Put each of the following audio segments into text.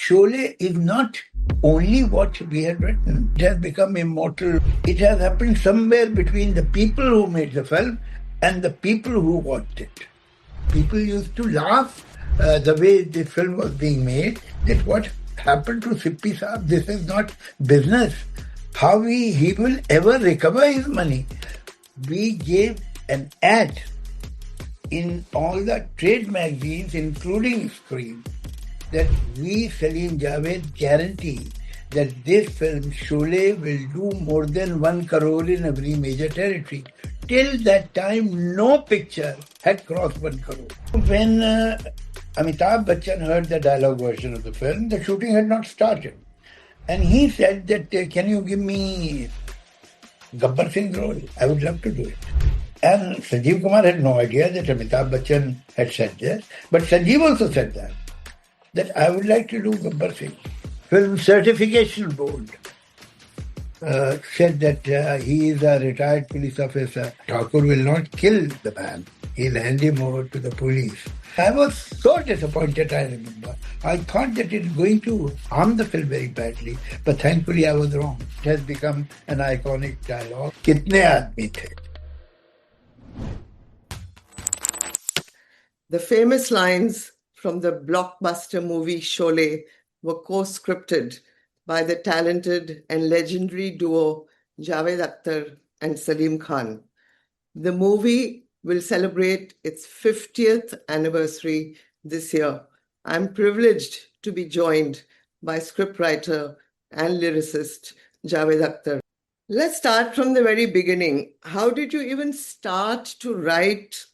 Sholay is not only what we had written. It has become immortal. It has happened somewhere between the people who made the film and the people who watched it. People used to laugh the way the film was being made, that what happened to Sippi Saab, this is not business. How he will ever recover his money. We gave an ad in all the trade magazines, including Screen, that we, Salim Javed, guarantee that this film, Sholay, will do more than 1 crore in every major territory. Till that time, no picture had crossed 1 crore. When Amitabh Bachchan heard the dialogue version of the film, the shooting had not started. And he said that, can you give me Gabbar Singh's role? I would love to do it. And Sanjeev Kumar had no idea that Amitabh Bachchan had said this. But Sanjeev also said that I would like to do Gabbar Singh. Film Certification Board said that he is a retired police officer. Thakur will not kill the man. He'll hand him over to the police. I was so disappointed, I remember. I thought that it was going to harm the film very badly. But thankfully I was wrong. It has become an iconic dialogue. Kitne aadmi the? The famous lines from the blockbuster movie Sholay were co-scripted by the talented and legendary duo Javed Akhtar and Salim Khan. The movie will celebrate its 50th anniversary this year. I'm privileged to be joined by scriptwriter and lyricist Javed Akhtar. Let's start from the very beginning. How did you even start to write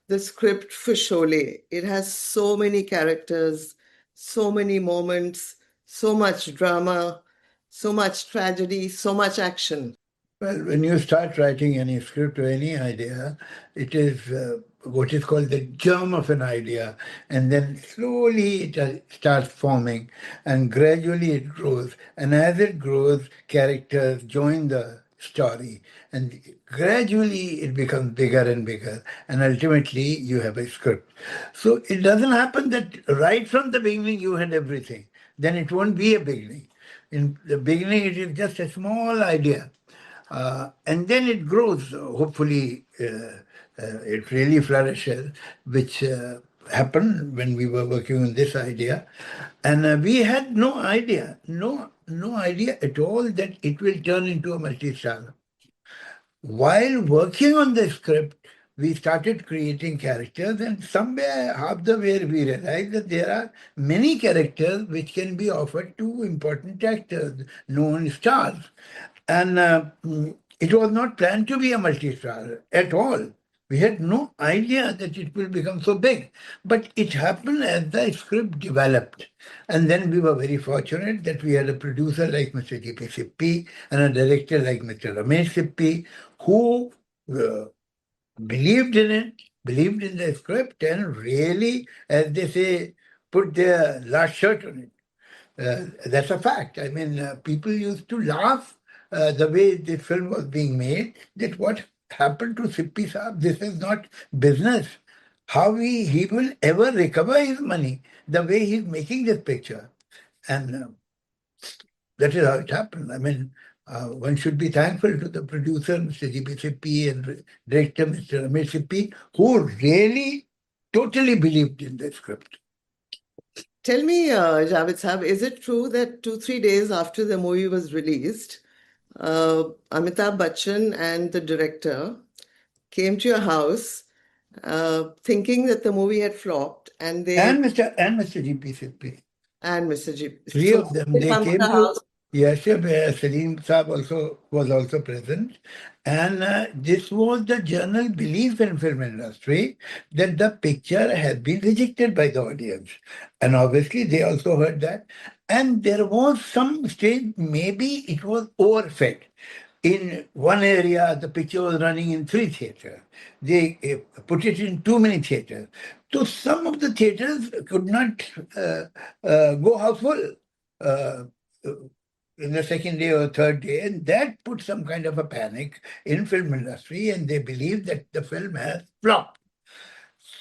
the script for Sholay? It has so many characters, so many moments, so much drama, so much tragedy, so much action. Well, when you start writing any script or any idea, it is what is called the germ of an idea. And then slowly it starts forming and gradually it grows. And as it grows, characters join the story. And gradually it becomes bigger and bigger. And ultimately you have a script. So it doesn't happen that right from the beginning you had everything. Then it won't be a beginning. In the beginning, it is just a small idea. And then it grows. Hopefully, it really flourishes, which happened when we were working on this idea. And we had no idea at all that it will turn into a multi-star. While working on the script, we started creating characters, and somewhere half the way we realized that there are many characters which can be offered to important actors, known stars. And it was not planned to be a multi-star at all. We had no idea that it will become so big. But it happened as the script developed. And then we were very fortunate that we had a producer like Mr. G.P. Sippi and a director like Mr. Ramesh Sippi, who believed in it, believed in the script, and really, as they say, put their last shirt on it. That's a fact. I mean, people used to laugh the way the film was being made, that what happened to Sippi Saab, this is not business. How he will ever recover his money, the way he's making this picture. And that is how it happened. I mean, one should be thankful to the producer, Mr. G.P. Sippi, and director, Mr. Ramesh Sippi, who really totally believed in the script. Tell me, Javed Saab, is it true that 2-3 days after the movie was released, Amitabh Bachchan and the director came to your house thinking that the movie had flopped, and Mr. G.P. Sippi. And Mr. G.P. Three of them. They came to house. Yes, Salim Saab was also present. And this was the general belief in film industry that the picture has been rejected by the audience. And obviously they also heard that. And there was some stage, maybe it was overfed. In one area, the picture was running in 3 theaters. They put it in too many theaters. So some of the theaters could not go half full in the second day or third day, and that put some kind of a panic in film industry, and they believed that the film has flopped.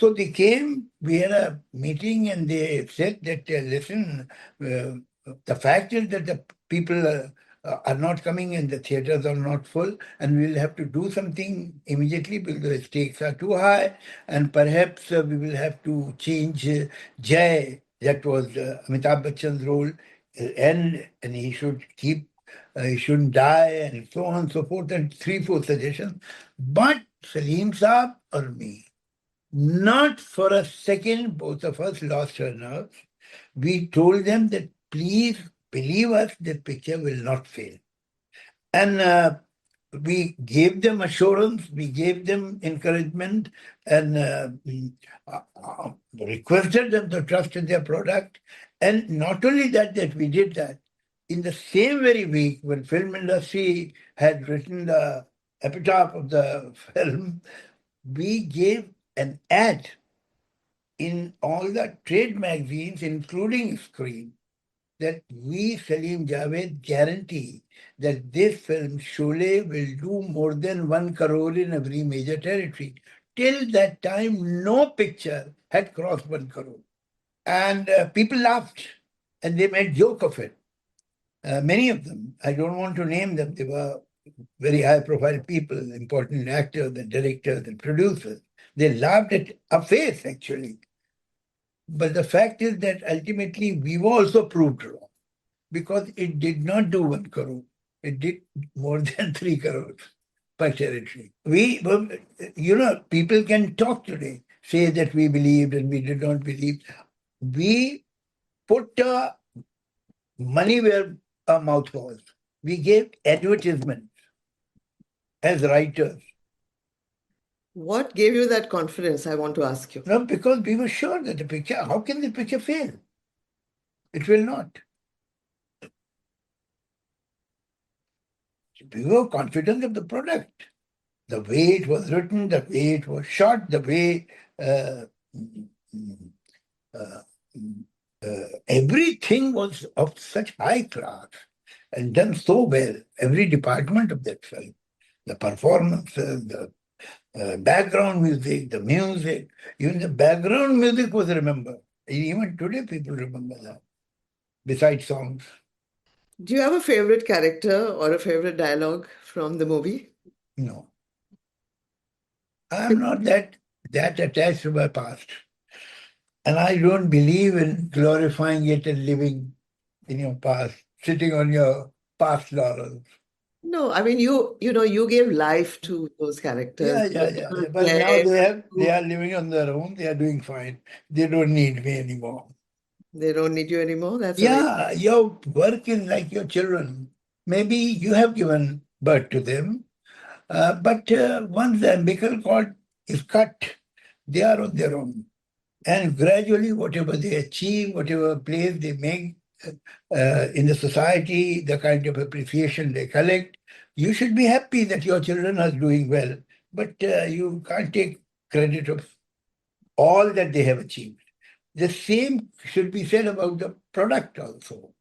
So they came, we had a meeting, and they said that, listen, the fact is that the people are not coming and the theaters are not full, and we'll have to do something immediately because the stakes are too high, and perhaps we will have to change Jai, that was Amitabh Bachchan's role, and he should keep, he shouldn't die, and so on and so forth, and three, four suggestions. But Salim Saab or me, not for a second, both of us lost our nerves. We told them that please believe us, the picture will not fail. And we gave them assurance, we gave them encouragement, and requested them to trust in their product. And not only that, that we did that. In the same very week, when film industry had written the epitaph of the film, we gave an ad in all the trade magazines, including Screen, that we, Salim Javed, guarantee that this film, Sholay, will do more than 1 crore in every major territory. Till that time, no picture had crossed 1 crore. And people laughed and they made joke of it. Many of them, I don't want to name them, they were very high profile people, important actors and directors and producers. They laughed at our face, actually. But the fact is that ultimately we were also proved wrong because it did not do 1 crore. It did more than 3 crores per territory. People can talk today, say that we believed and we did not believe. We put money where our mouth was. We gave advertisements as writers. What gave you that confidence, I want to ask you? No, because we were sure that the picture, how can the picture fail? It will not. We were confident of the product. The way it was written, the way it was shot, the way everything was of such high class and done so well. Every department of that film, the performances, the background music, the music, even the background music was remembered. Even today, people remember that, besides songs. Do you have a favorite character or a favorite dialogue from the movie? No. I'm not that attached to my past. And I don't believe in glorifying it and living in your past, sitting on your past laurels. No, I mean you gave life to those characters. Yeah. But now they are living on their own. They are doing fine. They don't need me anymore. They don't need you anymore. That's right. Yeah, your work is like your children. Maybe you have given birth to them, but once the umbilical cord is cut, they are on their own. And gradually, whatever they achieve, whatever place they make in the society, the kind of appreciation they collect, you should be happy that your children are doing well. But you can't take credit of all that they have achieved. The same should be said about the product also.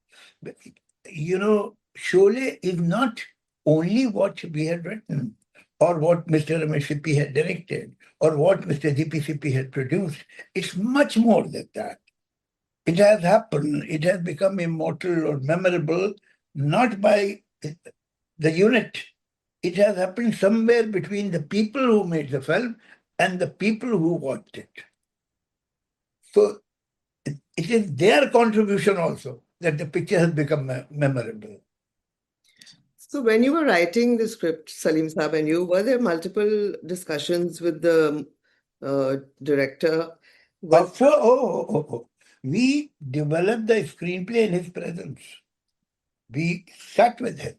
Sholay is not only what we had written or what Mr. Ramesh Sippy had directed or what Mr. G.P. Sippy had produced. It's much more than that. It has happened. It has become immortal or memorable, not by the unit. It has happened somewhere between the people who made the film and the people who watched it. So it is their contribution also that the picture has become memorable. So when you were writing the script, Salim Saab, and were there multiple discussions with the director? We developed the screenplay in his presence. We sat with him.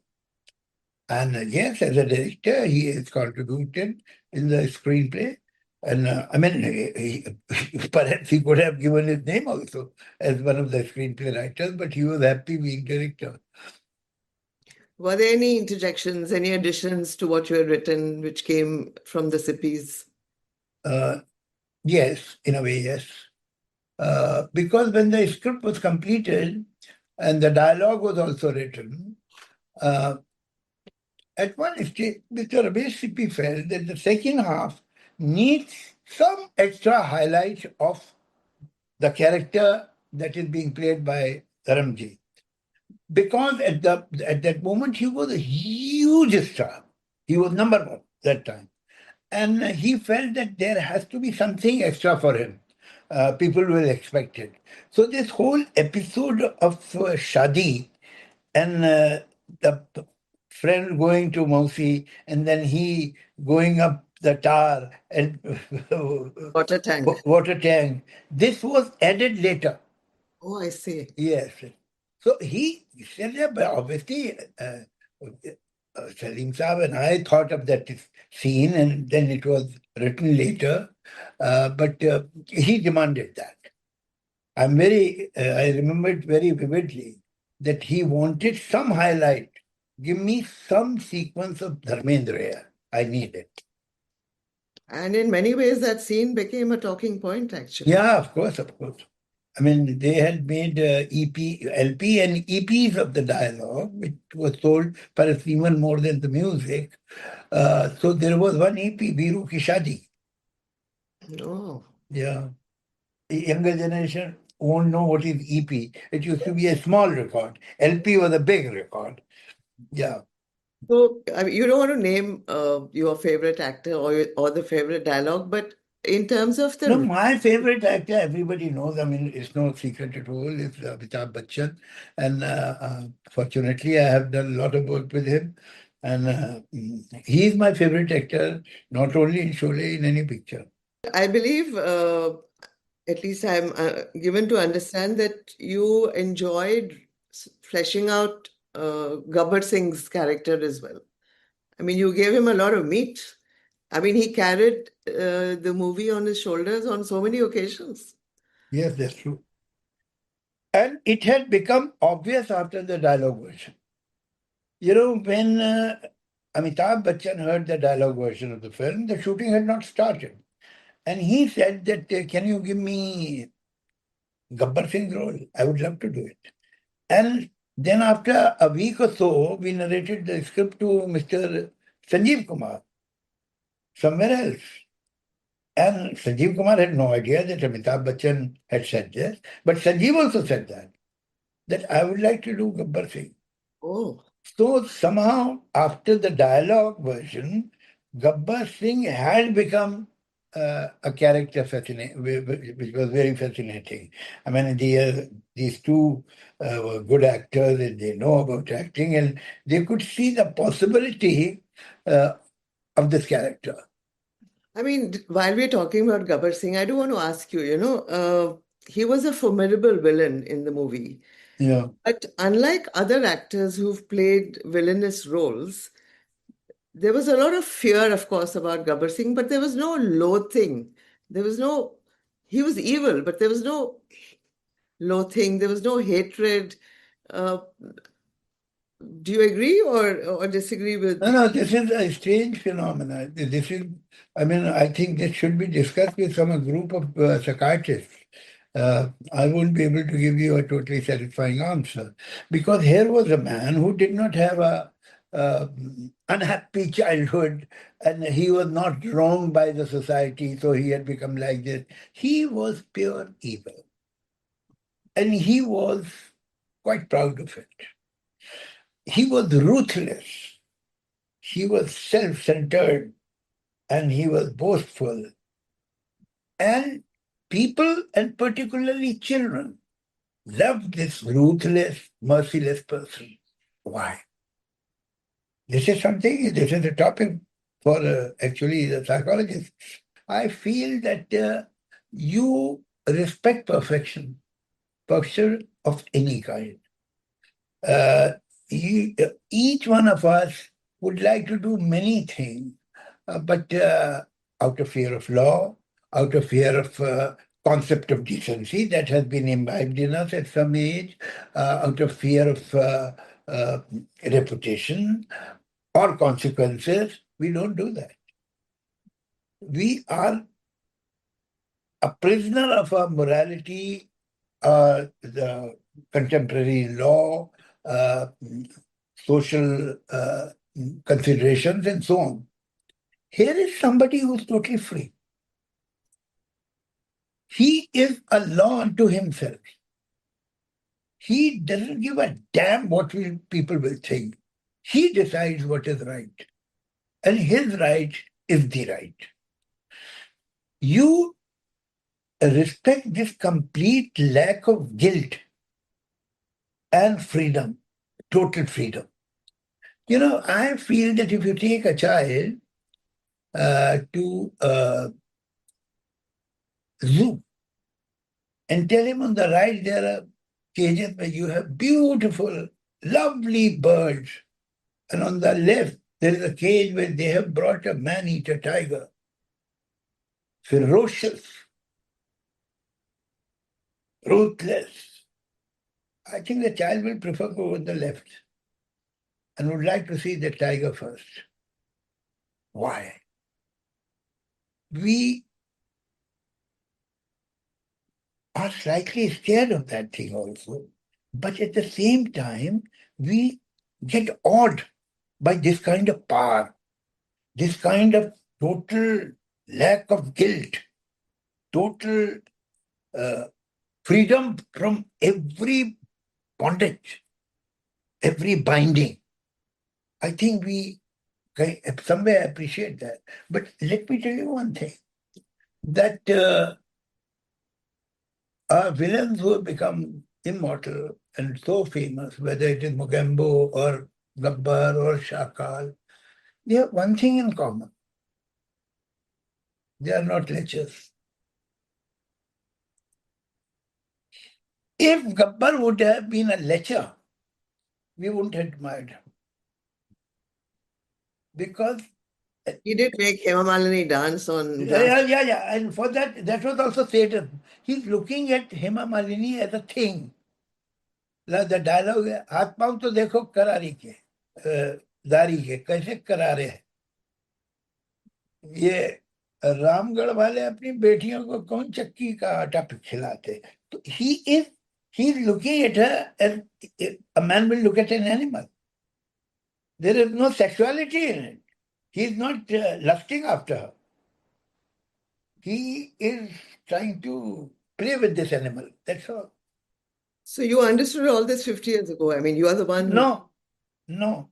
And yes, as a director, he has contributed in the screenplay. And perhaps he could have given his name also as one of the screenplay writers, but he was happy being director. Were there any interjections, any additions to what you had written, which came from the Sippys? Yes, in a way, yes. Because when the script was completed and the dialogue was also written, at one stage, Mr. Ramesh Sippy felt that the second half needs some extra highlight of the character that is being played by Dharamji. Because at that moment he was a huge star. He was number one that time. And he felt that there has to be something extra for him. People will expect it. So this whole episode of Shadi and the friend going to Mausi and then he going up the tar and Water tank. water tank, this was added later. Oh, I see. Yes. So he said, yeah, but obviously, Salim Saab and I thought of that scene and then it was written later. But he demanded that. I remember it very vividly that he wanted some highlight. Give me some sequence of Dharmendra here. I need it. And in many ways, that scene became a talking point, actually. Yeah, of course, of course. I mean, they had made EP, LP and EPs of the dialogue, which was sold perhaps even more than the music. So there was one EP, Viru Ki Shadi. Oh. Yeah. The younger generation won't know what is EP. It used to be a small record. LP was a big record. Yeah. So, I mean, you don't want to name your favorite actor or the favorite dialogue, but in terms of No, the my favorite actor, everybody knows. I mean, it's no secret at all. It's Amitabh Bachchan, and fortunately, I have done a lot of work with him. And he is my favorite actor, not only in Sholay, in any picture. I believe, at least I'm given to understand that you enjoyed fleshing out Gabbar Singh's character as well. I mean, you gave him a lot of meat. I mean, he carried the movie on his shoulders on so many occasions. Yes, that's true. And it had become obvious after the dialogue version. You know, when Amitabh Bachchan heard the dialogue version of the film, the shooting had not started. And he said that, can you give me Gabbar Singh's role? I would love to do it. And then after a week or so, we narrated the script to Mr. Sanjeev Kumar somewhere else. And Sanjeev Kumar had no idea that Amitabh Bachchan had said this. But Sanjeev also said that I would like to do Gabbar Singh. Oh. So somehow, after the dialogue version, Gabbar Singh had become a character which was very fascinating. I mean, these two were good actors and they know about acting and they could see the possibility of this character. I mean, while we're talking about Gabbar Singh, I do want to ask you, he was a formidable villain in the movie. Yeah. But unlike other actors who've played villainous roles, there was a lot of fear, of course, about Gabbar Singh, but there was no loathing. There was no, he was evil, but there was no loathing, there was no hatred. Uh, do you agree or disagree with? No, this is a strange phenomenon. I mean, I think this should be discussed with some group of psychiatrists. I won't be able to give you a totally satisfying answer because here was a man who did not have a unhappy childhood and he was not wronged by the society, so he had become like this. He was pure evil. And he was quite proud of it. He was ruthless. He was self-centered and he was boastful. And people, and particularly children, loved this ruthless, merciless person. Why? This is a topic for actually the psychologists. I feel that you respect perfection of any kind. Each one of us would like to do many things, but out of fear of law, out of fear of concept of decency that has been imbibed in us at some age, out of fear of reputation or consequences, we don't do that. We are a prisoner of our morality, the contemporary law, uh, social considerations, and so on. Here is somebody who's totally free. He is a law unto himself. He doesn't give a damn what people will think. He decides what is right. And his right is the right. You respect this complete lack of guilt and freedom, total freedom. I feel that if you take a child to a zoo and tell him on the right there are cages where you have beautiful, lovely birds, and on the left there is a cage where they have brought a man-eater tiger, ferocious, ruthless. I think the child will prefer to go on the left and would like to see the tiger first. Why? We are slightly scared of that thing also. But at the same time, we get awed by this kind of power, this kind of total lack of guilt, total freedom from every bondage, every binding. I think we somewhere appreciate that. But let me tell you one thing, that our villains who have become immortal and so famous, whether it is Mugambo or Gabbar or Shakal, they have one thing in common. They are not lechers. If Gabbar would have been a lecher, we wouldn't have admired him. Because He did make Hema Malini dance on yeah. And for that was also Satan. He's looking at Hema Malini as a thing. The dialogue है, हाथ पांव तो देखो करारी के दारी के कैसे करारे हैं ये रामगढ़ वाले अपनी बेटियों को कौन चक्की का आटा खिलाते तो he is looking at her as a man will look at an animal. There is no sexuality in it. He is not lusting after her. He is trying to play with this animal. That's all. So you understood all this 50 years ago. I mean, you are the one who... No.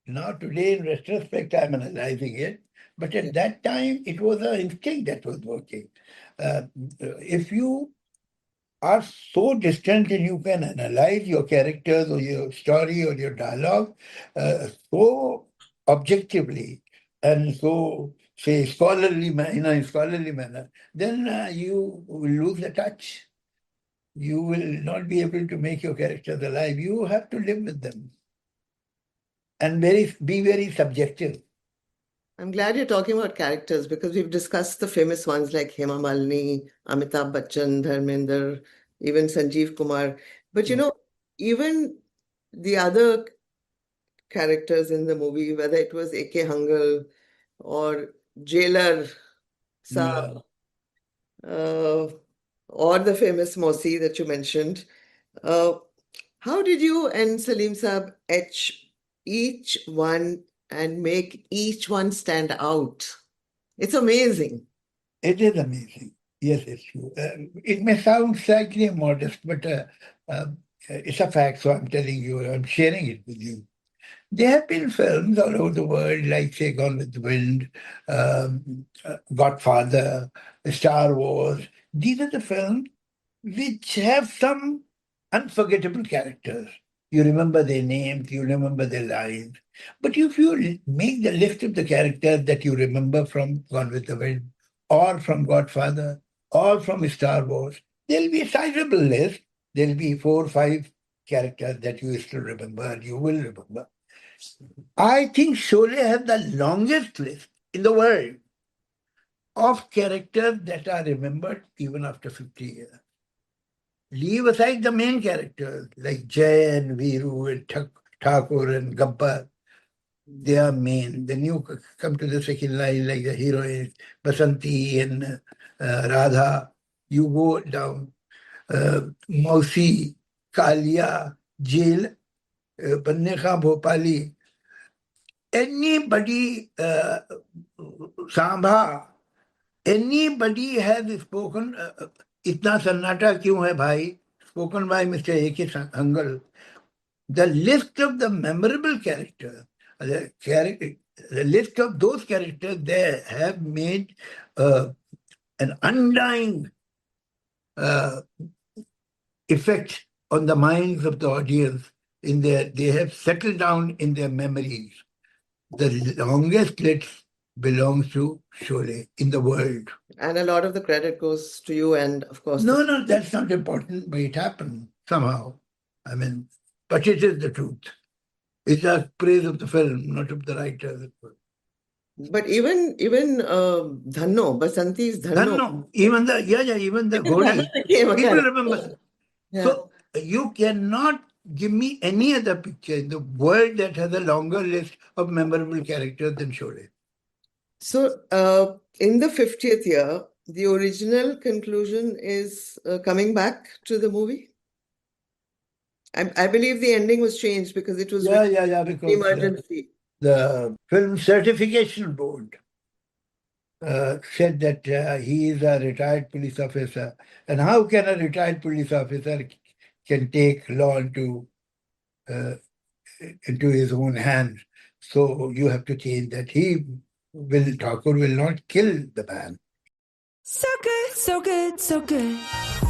Now today, in retrospect, I'm analyzing it. But at that time, it was an instinct that was working. If you are so distant and you can analyze your characters or your story or your dialogue so objectively and so, say, in a scholarly manner, then you will lose the touch. You will not be able to make your characters alive. You have to live with them and be very subjective. I'm glad you're talking about characters because we've discussed the famous ones like Hema Malini, Amitabh Bachchan, Dharmender, even Sanjeev Kumar. But even the other characters in the movie, whether it was A.K. Hangal or Jailer Saab, or the famous Mosi that you mentioned, how did you and Salim Saab etch each one and make each one stand out? It's amazing. It is amazing. Yes, it's true. It may sound slightly modest, but it's a fact, so I'm telling you, I'm sharing it with you. There have been films all over the world, like, say, Gone with the Wind, Godfather, Star Wars. These are the films which have some unforgettable characters. You remember their names, you remember their lines. But if you make the list of the characters that you remember from Gone with the Wind, or from Godfather, or from Star Wars, there'll be a sizable list. There'll be 4 or 5 characters that you still remember, and you will remember. I think Sholay has the longest list in the world of characters that are remembered even after 50 years. Leave aside the main characters like Jay and Viru and Thakur and Gabbar. They are main. Then you come to the second line like the heroines, Basanti and Radha. You go down. Mausi, Kalia, Jail, Banne Khan Bhopali. Anybody, Sambha, anybody has spoken, Itna Sannata Kyun Hai Bhai, spoken by Mr. A.K. Hangal, the list of the memorable characters, the list of those characters there have made an undying effect on the minds of the audience. They have settled down in their memories. The longest list belongs to Sholay in the world. And a lot of the credit goes to you and, of course, No, that's not important, but it happened somehow. I mean, but it is the truth. It's a praise of the film, not of the writer. But even Dhanno, Basanti's Dhanno. No, even the Ghodi, people remember. Yeah. So you cannot give me any other picture in the world that has a longer list of memorable characters than Sholay. So in the 50th year, the original conclusion is coming back to the movie. I believe the ending was changed because it was Because emergency. The Film Certification Board said that he is a retired police officer, and how can a retired police officer can take law into his own hands? So you have to change that. Thakur will not kill the man. So good, so good, so good.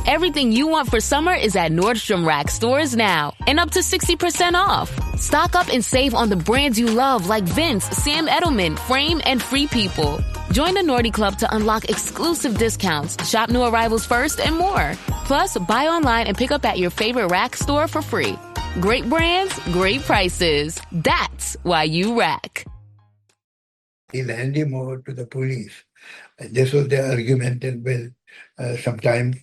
Everything you want for summer is at Nordstrom Rack stores now and up to 60% off. Stock up and save on the brands you love like Vince, Sam Edelman, Frame, and Free People. Join the Nordy Club to unlock exclusive discounts, shop new arrivals first, and more. Plus, buy online and pick up at your favorite Rack store for free. Great brands, great prices. That's why you Rack. He'll hand him over to the police. And this was the argument, and sometimes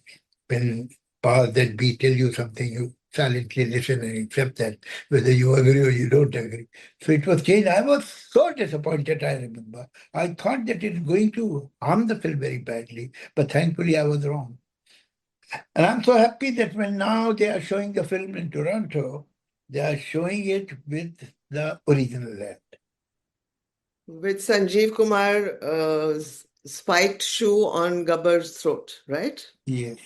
when powers that be tell you something, you silently listen and accept that, whether you agree or you don't agree. So it was changed. I was so disappointed, I remember. I thought that it was going to harm the film very badly, but thankfully I was wrong. And I'm so happy that when now they are showing the film in Toronto, they are showing it with the original land. With Sanjeev Kumar's spiked shoe on Gabbar's throat, right? Yes.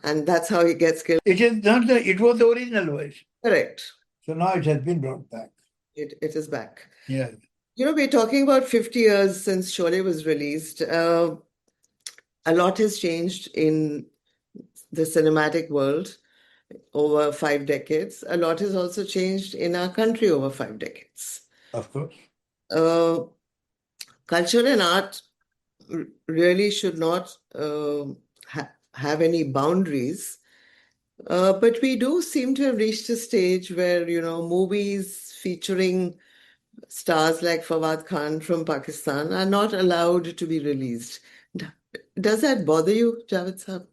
And that's how he gets killed. It was the original version. Correct. So now it has been brought back. It is back. Yeah. You know, we're talking about 50 years since Sholay was released. A lot has changed in the cinematic world over 5 decades. A lot has also changed in our country over 5 decades. Of course. Culture and art really should not have any boundaries. But we do seem to have reached a stage where, movies featuring stars like Fawad Khan from Pakistan are not allowed to be released. Does that bother you, Javed Sahab?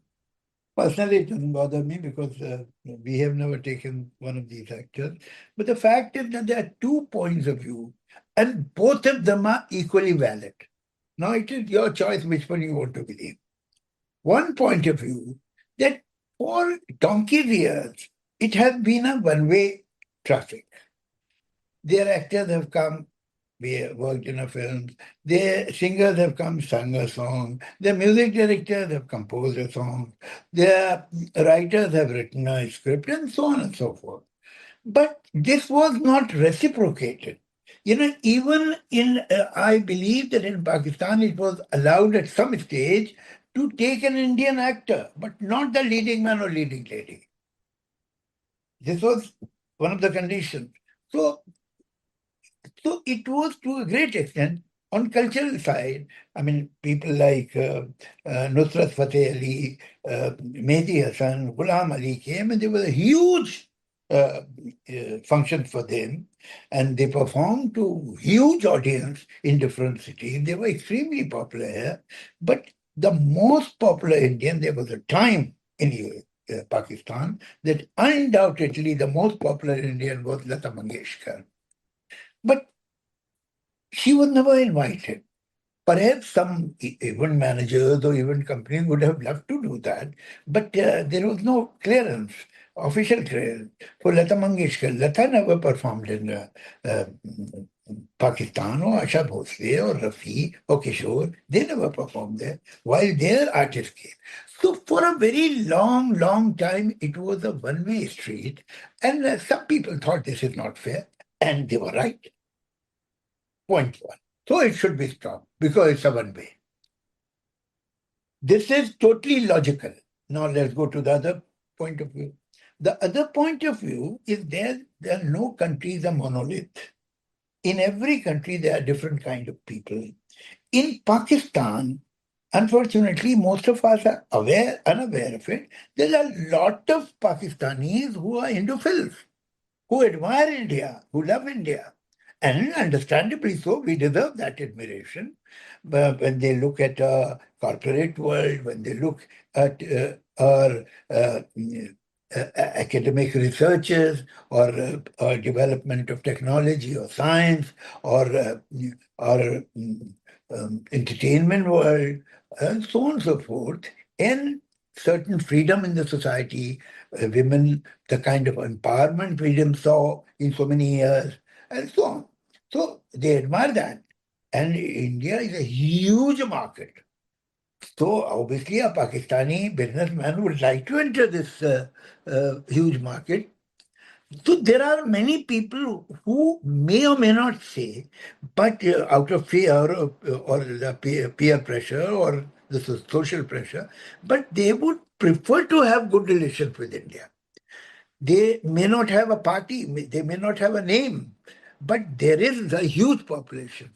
Personally, it doesn't bother me because we have never taken one of these actors. But the fact is that there are 2 points of view, and both of them are equally valid. Now it is your choice which one you want to believe. One point of view, that for donkey's years, it has been a one-way traffic. Their actors have come, worked in a film. Their singers have come, sung a song. Their music directors have composed a song. Their writers have written a script, and so on and so forth. But this was not reciprocated. Even I believe that in Pakistan it was allowed at some stage to take an Indian actor, but not the leading man or leading lady. This was one of the conditions. So it was to a great extent on cultural side. I mean, people like Nusrat Fateh Ali, Mehdi Hassan, Ghulam Ali came, and there was a huge function for them, and they performed to huge audience in different cities. They were extremely popular here, but the most popular Indian, there was a time in Pakistan that undoubtedly the most popular Indian was Lata Mangeshkar. But she was never invited. Perhaps some event managers or event companies would have loved to do that, but there was no clearance, official clearance for Lata Mangeshkar. Lata never performed in Pakistan or Asha Bhosle or Rafi or Kishore, they never performed there, while their artists came. So for a very long, long time, it was a one-way street. And some people thought this is not fair. And they were right. Point one. So it should be stopped because it's a one-way. This is totally logical. Now let's go to the other point of view. The other point of view is there are no countries a monolith. In every country, there are different kind of people. In Pakistan, unfortunately, most of us are unaware of it. There are a lot of Pakistanis who are Indophiles, who admire India, who love India. And understandably so, we deserve that admiration. But when they look at a corporate world, when they look at our academic researches or development of technology or science or entertainment world, and so on and so forth, and certain freedom in the society, women, the kind of empowerment freedom saw in so many years, and so on. So they admire that. And India is a huge market. So obviously a Pakistani businessman would like to enter this huge market. So there are many people who may or may not say, but out of fear or the peer pressure or the social pressure, but they would prefer to have good relations with India. They may not have a party, they may not have a name, but there is a huge population.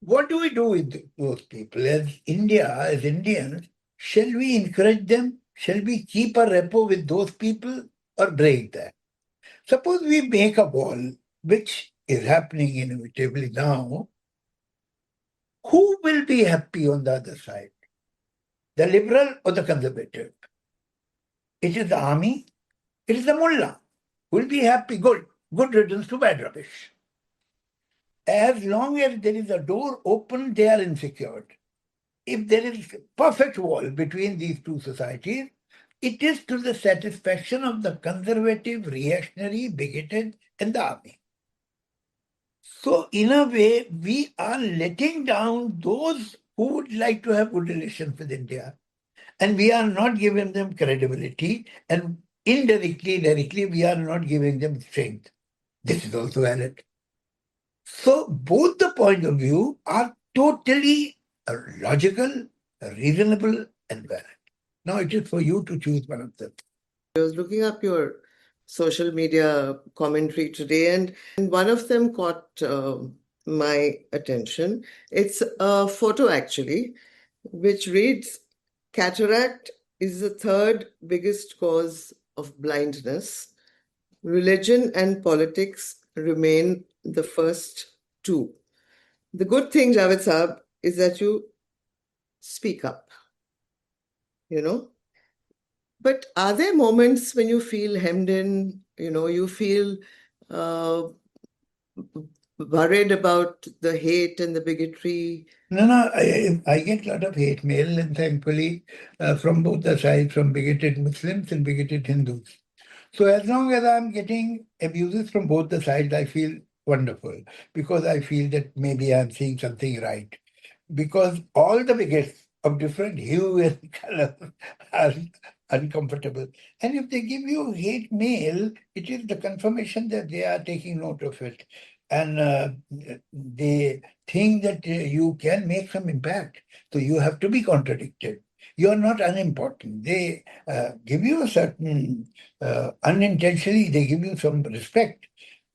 What do we do with those people? As India, as Indians, shall we encourage them? Shall we keep a rapport with those people or break that? Suppose we make a wall, which is happening inevitably now. Who will be happy on the other side? The liberal or the conservative? It is the army, it is the mullah. Who will be happy? Good. Good riddance to bad rubbish. As long as there is a door open, they are insecure. If there is a perfect wall between these two societies, it is to the satisfaction of the conservative, reactionary, bigoted, and the army. So, in a way, we are letting down those who would like to have good relations with India. And we are not giving them credibility. And indirectly, directly, we are not giving them strength. This is also valid. So, both the point of view are totally logical, reasonable, and valid. Now it is for you to choose one of them. I was looking up your social media commentary today, and one of them caught my attention. It's a photo, actually, which reads, "Cataract is the third biggest cause of blindness. Religion and politics remain the first two." The good thing, Javed Saab, is that you speak up, you know. But are there moments when you feel hemmed in, you feel worried about the hate and the bigotry? No, I get a lot of hate mail, and thankfully from both the sides, from bigoted Muslims and bigoted Hindus. So as long as I'm getting abuses from both the sides, I feel wonderful, because I feel that maybe I'm seeing something right. Because all the bigots of different hue and color are uncomfortable. And if they give you hate mail, it is the confirmation that they are taking note of it. And they think that you can make some impact. So you have to be contradicted. You are not unimportant. They give you a certain, unintentionally, they give you some respect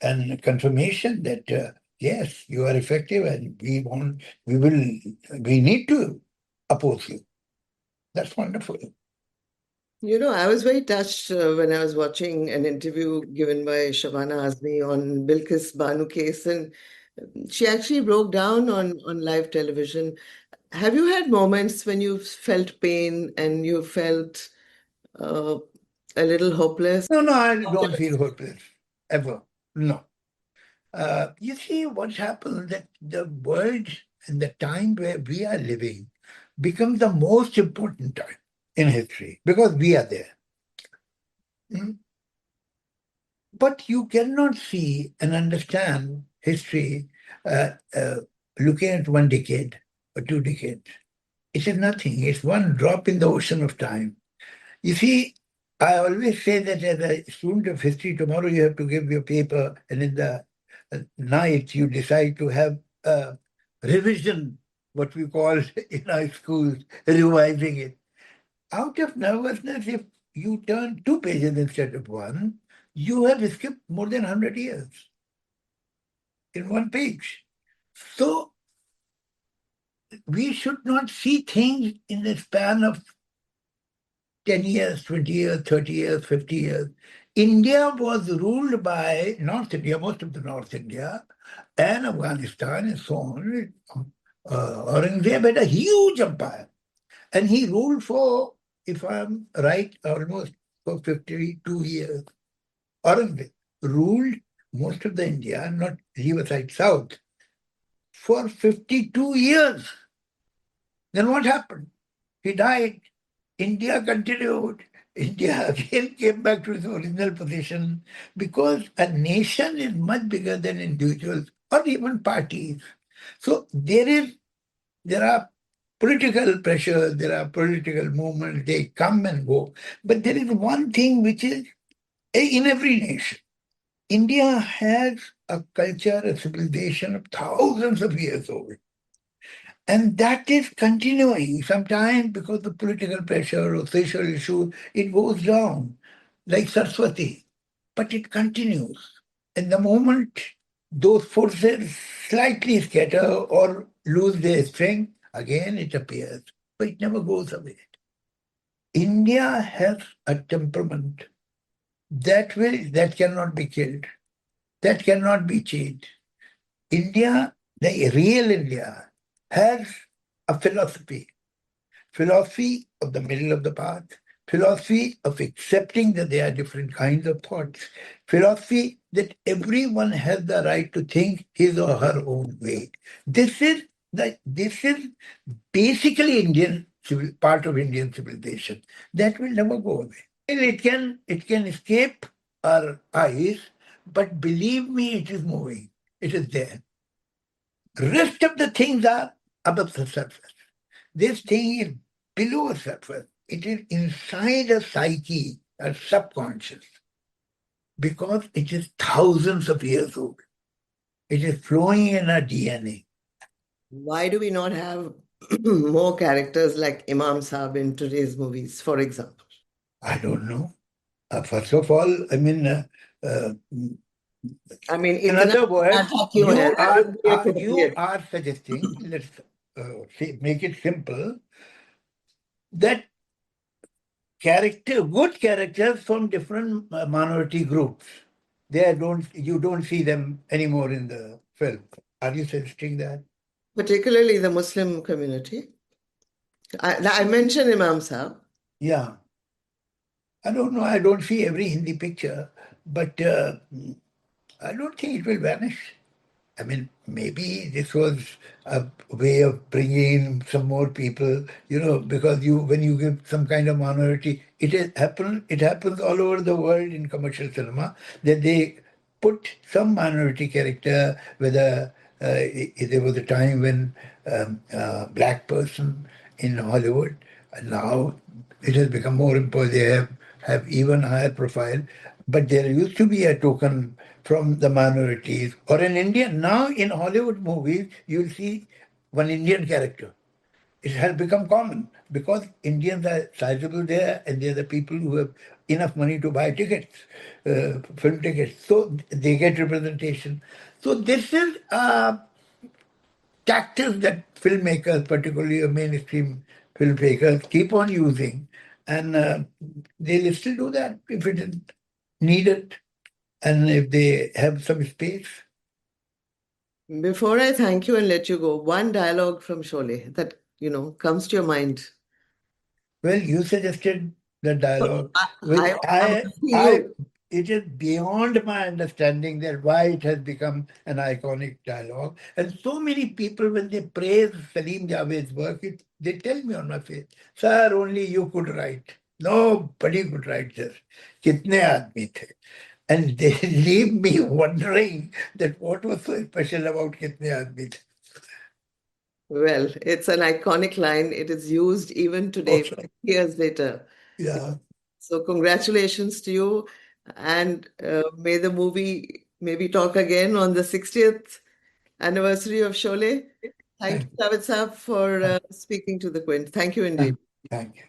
and confirmation that, yes, you are effective and we need to oppose you. That's wonderful. I was very touched when I was watching an interview given by Shabana Azmi on Bilkis Banu case, and she actually broke down on live television. Have you had moments when you felt pain and you felt a little hopeless? No, I don't feel hopeless, ever. No. You see, what happens that the world and the time where we are living becomes the most important time in history, because we are there. But you cannot see and understand history looking at 1 decade or 2 decades. It is nothing. It's one drop in the ocean of time. You see, I always say that as a student of history, tomorrow you have to give your paper, and in the night you decide to have a revision, what we call in our schools, revising it. Out of nervousness, if you turn 2 pages instead of one, you have skipped more than 100 years in 1 page. So we should not see things in the span of 10 years, 20 years, 30 years, 50 years. India was ruled by North India, most of the North India, and Afghanistan and so on. Aurangzeb had a huge empire. And he ruled for, if I'm right, almost for 52 years. Aurangzeb ruled most of the India, not Riverside South, for 52 years. Then what happened? He died. India continued. India again came back to its original position because a nation is much bigger than individuals or even parties. So there are political pressures, there are political movements, they come and go. But there is one thing which is in every nation. India has a culture, a civilization of thousands of years old. And that is continuing. Sometimes because of political pressure or social issues, it goes down, like Saraswati. But it continues. And the moment those forces slightly scatter or lose their strength, again it appears. But it never goes away. India has a temperament that cannot be killed, that cannot be changed. India, the real India, has a philosophy of the middle of the path, philosophy of accepting that there are different kinds of thoughts, philosophy that everyone has the right to think his or her own way. This is basically part of Indian civilization. That will never go away. It can escape our eyes, but believe me, it is moving. It is there. Rest of the things are above the surface. This thing is below the surface. It is inside a psyche, a subconscious, because it is thousands of years old. It is flowing in our DNA. Why do we not have more characters like Imam Saab in today's movies, for example? I don't know. First of all, in other words, you are suggesting, let's make it simple, that good characters from different minority groups, you don't see them anymore in the film. Are you suggesting that? Particularly the Muslim community. I mentioned Imam Saab. Yeah. I don't know. I don't see every Hindi picture, but I don't think it will vanish. Maybe this was a way of bringing in some more people, because when you give some kind of minority, it happens all over the world in commercial cinema, that they put some minority character, whether there was a time when a black person in Hollywood, and now it has become more important. They have even higher profile. But there used to be a token from the minorities, or an Indian. Now in Hollywood movies, you'll see one Indian character. It has become common because Indians are sizable there, and they're the people who have enough money to buy tickets, film tickets. So they get representation. So this is tactics that filmmakers, particularly mainstream filmmakers, keep on using. And they'll still do that if it is needed and if they have some space. Before I thank you and let you go, one dialogue from Sholay that, comes to your mind. Well, you suggested the dialogue. It is beyond my understanding that why it has become an iconic dialogue. And so many people, when they praise Salim Javed's work, they tell me on my face, "Sir, only you could write. Nobody could write this." Kitne aadmi the. And they leave me wondering that what was so special about Kitne Aadmi The. Well, it's an iconic line. It is used even today, Oh, sorry. years later. Yeah. So congratulations to you. And may the movie maybe talk again on the 60th anniversary of Sholay. Thank you, Javed Saab, for speaking to the Quint. Thank you indeed. Thank you.